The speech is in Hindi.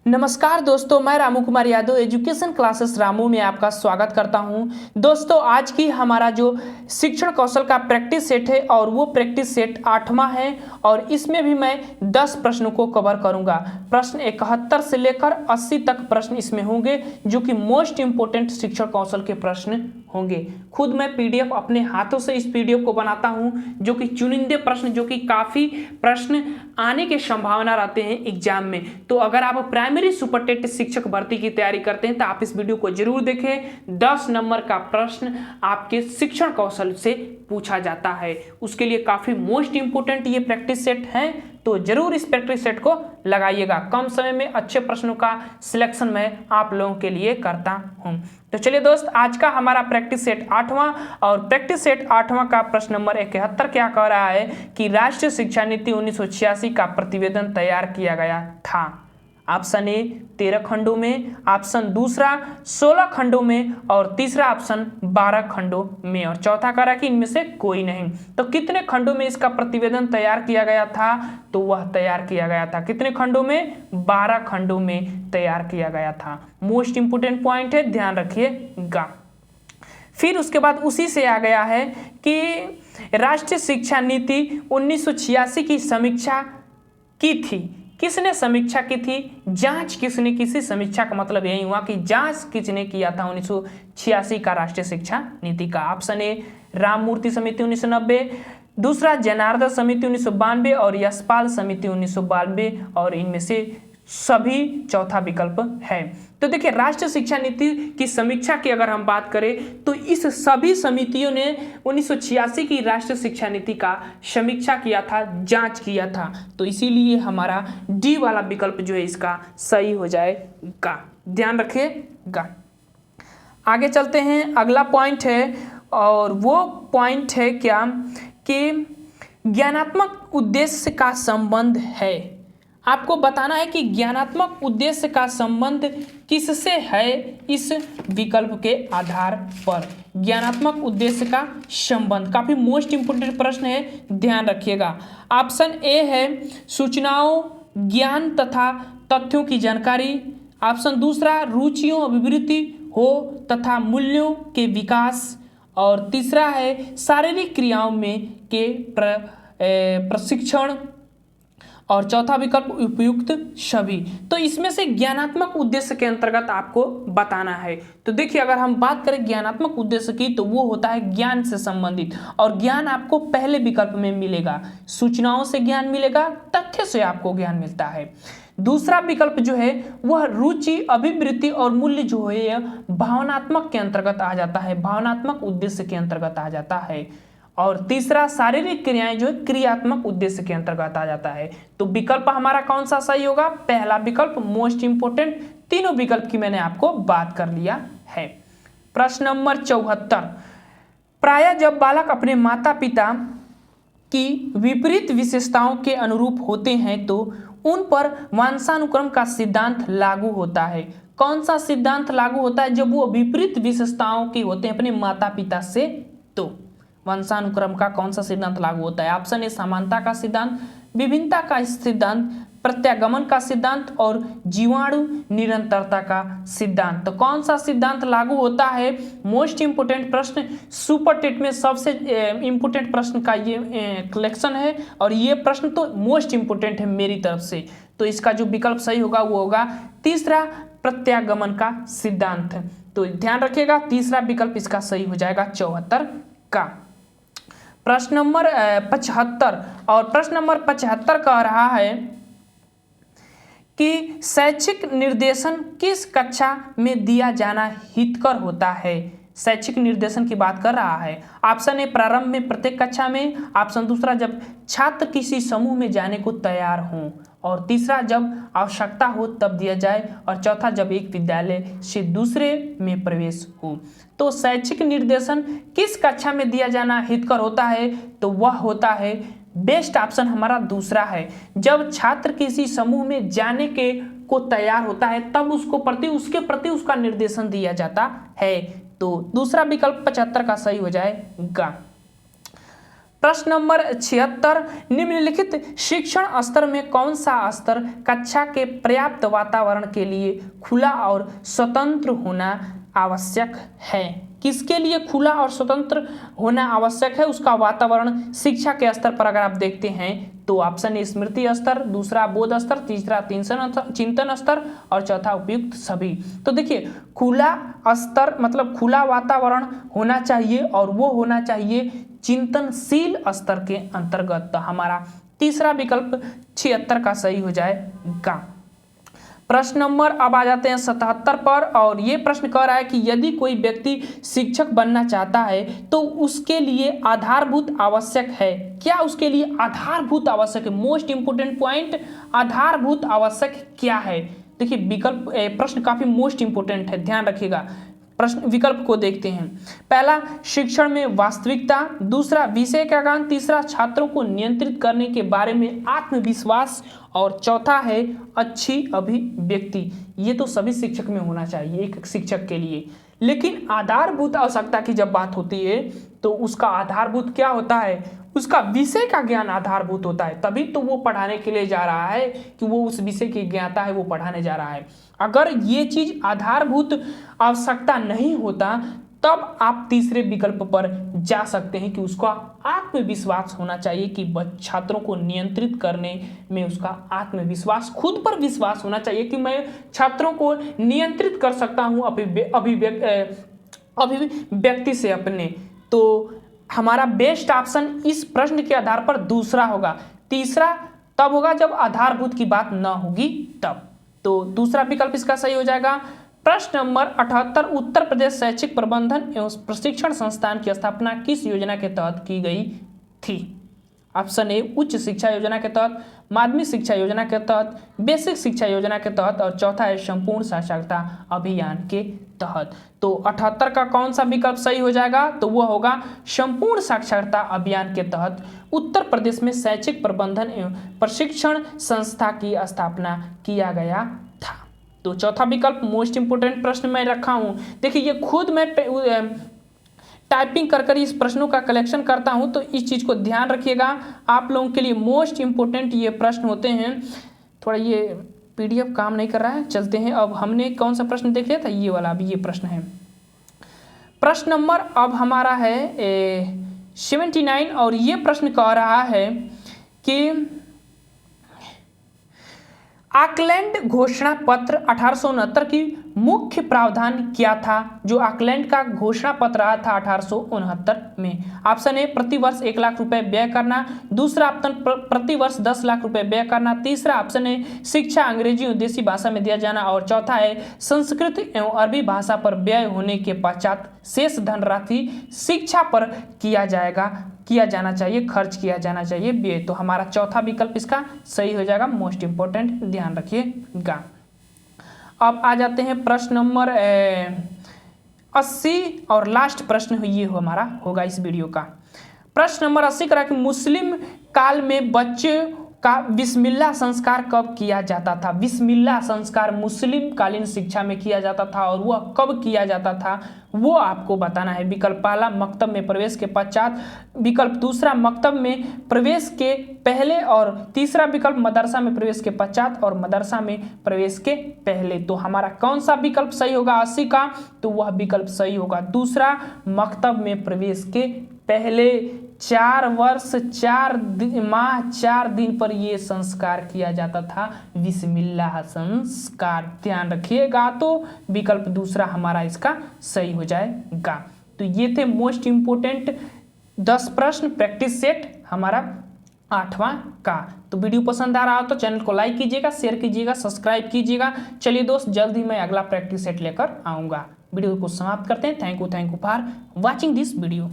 नमस्कार दोस्तों, मैं रामू कुमार यादव एजुकेशन क्लासेस रामू में आपका स्वागत करता हूं। दोस्तों, आज की हमारा जो शिक्षण कौशल का प्रैक्टिस सेट है और वो प्रैक्टिस सेट 8वां है और इसमें भी मैं 10 प्रश्नों को कवर करूंगा। प्रश्न 71 से लेकर 80 तक प्रश्न इसमें होंगे जो कि मोस्ट इंपोर्टेंट शिक्षण कौशल के प्रश्न होंगे। खुद मैं पीडीएफ अपने हाथों से इस पीडीएफ को बनाता हूं जो कि चुनिंदे प्रश्न, जो कि काफ़ी प्रश्न आने की संभावना रहते हैं एग्जाम में। तो अगर आप प्राइमरी सुपरटेट शिक्षक भर्ती की तैयारी करते हैं तो आप इस वीडियो को जरूर देखें। 10 नंबर का प्रश्न आपके शिक्षण कौशल से पूछा जाता है, उसके लिए काफ़ी मोस्ट इंपोर्टेंट ये प्रैक्टिस सेट है। तो जरूर इस प्रैक्टिस सेट को लगाइएगा। कम समय में अच्छे प्रश्नों का सिलेक्शन मैं आप लोगों के लिए करता हूं। तो चलिए दोस्त, आज का हमारा प्रैक्टिस सेट 8वां और प्रैक्टिस सेट 8वां का प्रश्न नंबर 71 क्या कह रहा है कि राष्ट्रीय शिक्षा नीति 1986 का प्रतिवेदन तैयार किया गया था। ऑप्शन ए 13 खंडों में, ऑप्शन दूसरा 16 खंडों में और तीसरा ऑप्शन 12 खंडों में और चौथा कह रहा कि इनमें से कोई नहीं। तो कितने खंडों में इसका प्रतिवेदन तैयार किया गया था? तो वह तैयार किया गया था कितने खंडों में? 12 खंडों में तैयार किया गया था। मोस्ट इंपोर्टेंट पॉइंट है, ध्यान रखिएगा। फिर उसके बाद उसी से आ गया है कि राष्ट्रीय शिक्षा नीति 1986 की समीक्षा की थी। किसने समीक्षा की थी? जांच किसने की थी? समीक्षा का मतलब यही हुआ कि जांच किसने किया था 1986 का राष्ट्रीय शिक्षा नीति का। ऑप्शन ए राममूर्ति समिति 1990, दूसरा जनार्दन समिति 1992 और यशपाल समिति 1992 और इनमें से सभी चौथा विकल्प है। तो देखिए, राष्ट्रीय शिक्षा नीति की समीक्षा की अगर हम बात करें तो इस सभी समितियों ने 1986 की राष्ट्रीय शिक्षा नीति का समीक्षा किया था, जांच किया था। तो इसीलिए हमारा डी वाला विकल्प जो है इसका सही हो जाएगा, ध्यान रखिएगा। आगे चलते हैं, अगला पॉइंट है और वो पॉइंट है क्या कि ज्ञानात्मक उद्देश्य का संबंध है। आपको बताना है कि ज्ञानात्मक उद्देश्य का संबंध किससे है। इस विकल्प के आधार पर ज्ञानात्मक उद्देश्य का संबंध काफी मोस्ट इंपोर्टेंट प्रश्न है, ध्यान रखिएगा। ऑप्शन ए है सूचनाओं, ज्ञान तथा तथ्यों की जानकारी। ऑप्शन दूसरा रुचियों, अभिवृद्धि हो तथा मूल्यों के विकास और तीसरा है शारीरिक क्रियाओं में के प्रशिक्षण और चौथा विकल्प उपयुक्त सभी। तो इसमें से ज्ञानात्मक उद्देश्य के अंतर्गत आपको बताना है। तो देखिए, अगर हम बात करें ज्ञानात्मक उद्देश्य की तो वो होता है ज्ञान से संबंधित और ज्ञान आपको पहले विकल्प में मिलेगा। सूचनाओं से ज्ञान मिलेगा, तथ्य से आपको ज्ञान मिलता है। दूसरा विकल्प जो है वह रुचि, अभिवृत्ति और मूल्य जो है यह भावनात्मक के अंतर्गत आ जाता है, भावनात्मक उद्देश्य के अंतर्गत आ जाता है। और तीसरा शारीरिक क्रियाएं जो है क्रियात्मक उद्देश्य के अंतर्गत आ जाता है। तो विकल्प हमारा कौन सा सही होगा? पहला विकल्प मोस्ट इंपोर्टेंट। तीनों विकल्प की मैंने आपको बात कर लिया है। प्रश्न नंबर 74, प्रायः जब बालक अपने माता पिता की विपरीत विशेषताओं के अनुरूप होते हैं तो उन पर वंशानुक्रम का सिद्धांत लागू होता है। कौन सा सिद्धांत लागू होता है? जब वो विपरीत विशेषताओं के होते हैं अपने माता पिता से तो वंशानुक्रम का कौन सा सिद्धांत लागू होता है? ऑप्शन ए समानता का सिद्धांत, विभिन्नता का सिद्धांत, प्रत्यागमन का सिद्धांत और जीवाणु निरंतरता का सिद्धांत। तो कौन सा सिद्धांत लागू होता है? मोस्ट इंपोर्टेंट प्रश्न, सुपर टेट में सबसे इंपोर्टेंट प्रश्न का ये कलेक्शन है और ये प्रश्न तो मोस्ट इंपोर्टेंट है मेरी तरफ से। तो इसका जो विकल्प सही होगा वो होगा तीसरा, प्रत्यागमन का सिद्धांत। तो ध्यान रखिएगा, तीसरा विकल्प इसका सही हो जाएगा 74 का। प्रश्न नंबर 75 और प्रश्न नंबर 75 कह रहा है कि शैक्षिक निर्देशन किस कक्षा में दिया जाना हितकर होता है। शैक्षिक निर्देशन की बात कर रहा है। ऑप्शन ए प्रारंभ में प्रत्येक कक्षा में, ऑप्शन दूसरा जब छात्र किसी समूह में जाने को तैयार हों और तीसरा जब आवश्यकता हो तब दिया जाए और चौथा जब एक विद्यालय से दूसरे में प्रवेश हो। तो शैक्षिक निर्देशन किस कक्षा में दिया जाना हितकर होता है? तो वह होता है बेस्ट ऑप्शन हमारा दूसरा है, जब छात्र किसी समूह में जाने के को तैयार होता है तब उसके प्रति उसका निर्देशन दिया जाता है। तो दूसरा विकल्प 75 का सही हो जाएगा। प्रश्न नंबर 76, निम्नलिखित शिक्षण स्तर में कौन सा स्तर कक्षा के पर्याप्त वातावरण के लिए खुला और स्वतंत्र होना आवश्यक है? किसके लिए खुला और स्वतंत्र होना आवश्यक है? उसका वातावरण शिक्षा के स्तर पर अगर आप देखते हैं तो ऑप्शन ए स्मृति स्तर, दूसरा बोध स्तर, तीसरा चिंतन स्तर और चौथा उपयुक्त सभी। तो देखिए खुला स्तर मतलब खुला वातावरण होना चाहिए और वो होना चाहिए चिंतनशील स्तर के अंतर्गत। तो हमारा तीसरा विकल्प 76 का सही हो जाएगा। प्रश्न नंबर अब आ जाते हैं 77 पर, और ये प्रश्न कह रहा है कि यदि कोई व्यक्ति शिक्षक बनना चाहता है तो उसके लिए आधारभूत आवश्यक है। क्या उसके लिए आधारभूत आवश्यक है? मोस्ट इंपोर्टेंट पॉइंट, आधारभूत आवश्यक क्या है? देखिए विकल्प प्रश्न काफी मोस्ट इंपोर्टेंट है, ध्यान रखिएगा। प्रश्न विकल्प को देखते हैं। पहला, शिक्षण में वास्तविकता, दूसरा विषय का ज्ञान, तीसरा छात्रों को नियंत्रित करने के बारे में आत्मविश्वास और चौथा है अच्छी अभिव्यक्ति। ये तो सभी शिक्षक में होना चाहिए एक शिक्षक के लिए, लेकिन आधारभूत आवश्यकता की जब बात होती है तो उसका आधारभूत क्या होता है? उसका विषय का ज्ञान आधारभूत होता है, तभी तो वो पढ़ाने के लिए जा रहा है कि वो उस विषय की ज्ञाता है, वो पढ़ाने जा रहा है। अगर ये चीज आधारभूत आवश्यकता नहीं होता तब आप तीसरे विकल्प पर जा सकते हैं कि उसका आत्मविश्वास होना चाहिए कि छात्रों को नियंत्रित करने में उसका आत्मविश्वास, खुद पर विश्वास होना चाहिए कि मैं छात्रों को नियंत्रित कर सकता हूं अभिव्यक्ति से अपने। तो हमारा बेस्ट ऑप्शन इस प्रश्न के आधार पर दूसरा होगा। तीसरा तब होगा जब आधारभूत की बात न होगी तब। तो दूसरा विकल्प इसका सही हो जाएगा। प्रश्न नंबर 78, उत्तर प्रदेश शैक्षिक प्रबंधन एवं प्रशिक्षण संस्थान की स्थापना किस योजना के तहत की गई थी? ऑप्शन ए उच्च शिक्षा योजना के तहत, माध्यमिक शिक्षा योजना के तहत, बेसिक शिक्षा योजना के तहत और चौथा है संपूर्ण साक्षरता अभियान के तहत। तो 78 का कौन सा विकल्प सही हो जाएगा? तो वो होगा संपूर्ण साक्षरता अभियान के तहत उत्तर प्रदेश में शैक्षिक प्रबंधन एवं प्रशिक्षण संस्था की स्थापना किया गया था। तो चौथा विकल्प मोस्ट इंपोर्टेंट प्रश्न मैं रखा हूं। देखिए ये खुद मैं टाइपिंग कर इस प्रश्नों का कलेक्शन करता हूं, तो इस चीज को ध्यान रखिएगा। आप लोगों के लिए मोस्ट इंपोर्टेंट ये प्रश्न होते हैं। थोड़ा ये पीडीएफ काम नहीं कर रहा है, चलते हैं। अब हमने कौन सा प्रश्न देख लिया था? ये वाला, अभी ये प्रश्न है। प्रश्न नंबर अब हमारा है 79 और ये प्रश्न कह रहा है कि ऑकलैंड घोषणा पत्र 1869 की मुख्य प्रावधान क्या था? जो ऑकलैंड का घोषणा पत्र रहा था 1869 में। ऑप्शन ए प्रतिवर्ष 1 लाख रुपए व्यय करना, दूसरा ऑप्शन प्रतिवर्ष 10 लाख रुपए व्यय करना, तीसरा ऑप्शन है शिक्षा अंग्रेजी और देसी भाषा में दिया जाना और चौथा है संस्कृत एवं अरबी भाषा पर व्यय होने के पश्चात शेष धनराशि शिक्षा पर किया जाना चाहिए, खर्च किया जाना चाहिए व्यय। तो हमारा चौथा विकल्प इसका सही हो जाएगा। मोस्ट इंपोर्टेंट, ध्यान रखिएगा। अब आ जाते हैं प्रश्न नंबर 80 और लास्ट प्रश्न ये हमारा होगा इस वीडियो का। प्रश्न नंबर 80 करा कि मुस्लिम काल में बच्चे का बिस्मिल्लाह संस्कार कब किया जाता था? बिस्मिल्लाह संस्कार मुस्लिम कालीन शिक्षा में किया जाता था और वह कब किया जाता था वो आपको बताना है। विकल्प पहला मकतब में प्रवेश के पश्चात, विकल्प दूसरा मकतब में प्रवेश के पहले और तीसरा विकल्प मदरसा में प्रवेश के पश्चात और मदरसा में प्रवेश के पहले। तो हमारा कौन सा विकल्प सही होगा 80 का? तो वह विकल्प सही होगा दूसरा, मकतब में प्रवेश के पहले। 4 वर्ष 4 माह 4 दिन पर यह संस्कार किया जाता था, बिस्मिल्लाह संस्कार। ध्यान रखिएगा। तो विकल्प दूसरा हमारा इसका सही हो जाएगा। तो ये थे मोस्ट इंपोर्टेंट 10 प्रश्न प्रैक्टिस सेट हमारा 8वां का। तो वीडियो पसंद आ रहा हो तो चैनल को लाइक कीजिएगा, शेयर कीजिएगा, सब्सक्राइब कीजिएगा। चलिए दोस्त, जल्द ही मैं अगला प्रैक्टिस सेट लेकर आऊँगा। वीडियो को समाप्त करते हैं। Thank you for watching this video.